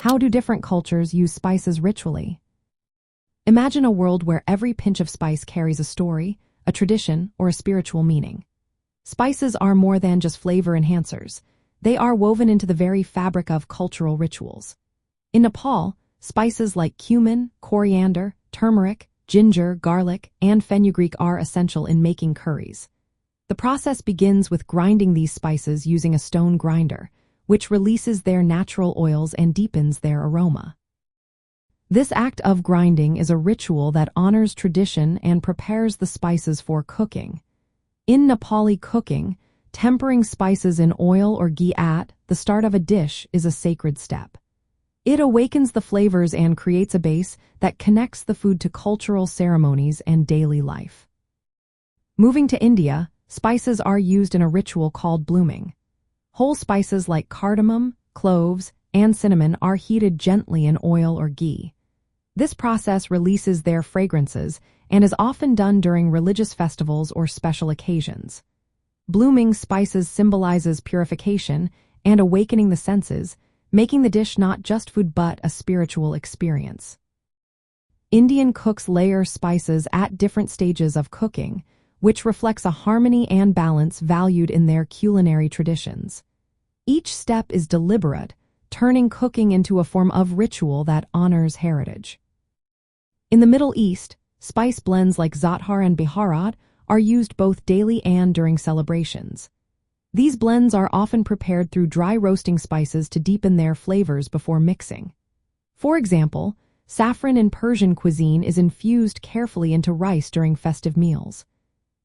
How do different cultures use spices ritually? Imagine a world where every pinch of spice carries a story, a tradition, or a spiritual meaning. Spices are more than just flavor enhancers. They are woven into the very fabric of cultural rituals. In Nepal, spices like cumin, coriander, turmeric, ginger, garlic, and fenugreek are essential in making curries. The process begins with grinding these spices using a stone grinder, which releases their natural oils and deepens their aroma. This act of grinding is a ritual that honors tradition and prepares the spices for cooking. In Nepali cooking, tempering spices in oil or ghee at the start of a dish is a sacred step. It awakens the flavors and creates a base that connects the food to cultural ceremonies and daily life. Moving to India, spices are used in a ritual called blooming. Whole spices like cardamom, cloves, and cinnamon are heated gently in oil or ghee. This process releases their fragrances and is often done during religious festivals or special occasions. Blooming spices symbolizes purification and awakening the senses, making the dish not just food but a spiritual experience. Indian cooks layer spices at different stages of cooking, which reflects a harmony and balance valued in their culinary traditions. Each step is deliberate, turning cooking into a form of ritual that honors heritage. In the Middle East, spice blends like za'atar and baharat are used both daily and during celebrations. These blends are often prepared through dry roasting spices to deepen their flavors before mixing. For example, saffron in Persian cuisine is infused carefully into rice during festive meals.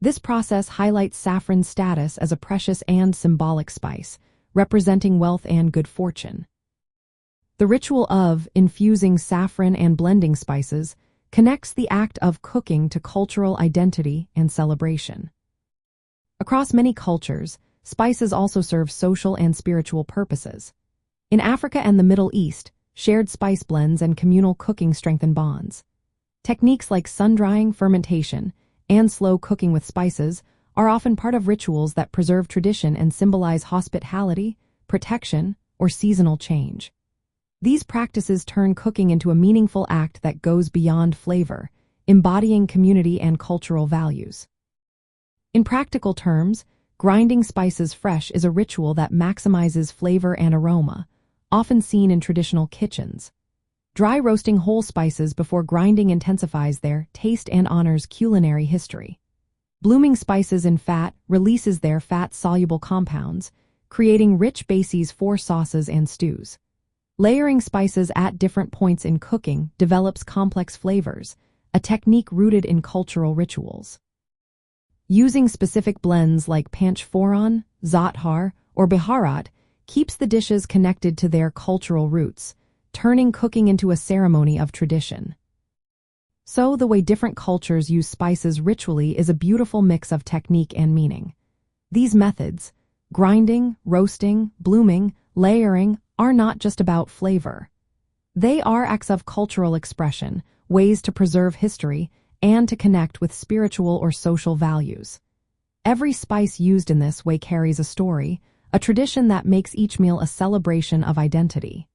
This process highlights saffron's status as a precious and symbolic spice, representing wealth and good fortune. The ritual of infusing saffron and blending spices connects the act of cooking to cultural identity and celebration. Across many cultures, spices also serve social and spiritual purposes. In Africa and the Middle East, shared spice blends and communal cooking strengthen bonds. Techniques like sun-drying, fermentation, and slow cooking with spices are often part of rituals that preserve tradition and symbolize hospitality, protection, or seasonal change. These practices turn cooking into a meaningful act that goes beyond flavor, embodying community and cultural values. In practical terms, grinding spices fresh is a ritual that maximizes flavor and aroma, often seen in traditional kitchens. Dry roasting whole spices before grinding intensifies their taste and honors culinary history. Blooming spices in fat releases their fat-soluble compounds, creating rich bases for sauces and stews. Layering spices at different points in cooking develops complex flavors, a technique rooted in cultural rituals. Using specific blends like panchphoron, za'atar, or baharat keeps the dishes connected to their cultural roots, turning cooking into a ceremony of tradition. So, the way different cultures use spices ritually is a beautiful mix of technique and meaning. These methods, grinding, roasting, blooming, layering, are not just about flavor. They are acts of cultural expression, ways to preserve history, and to connect with spiritual or social values. Every spice used in this way carries a story, a tradition that makes each meal a celebration of identity.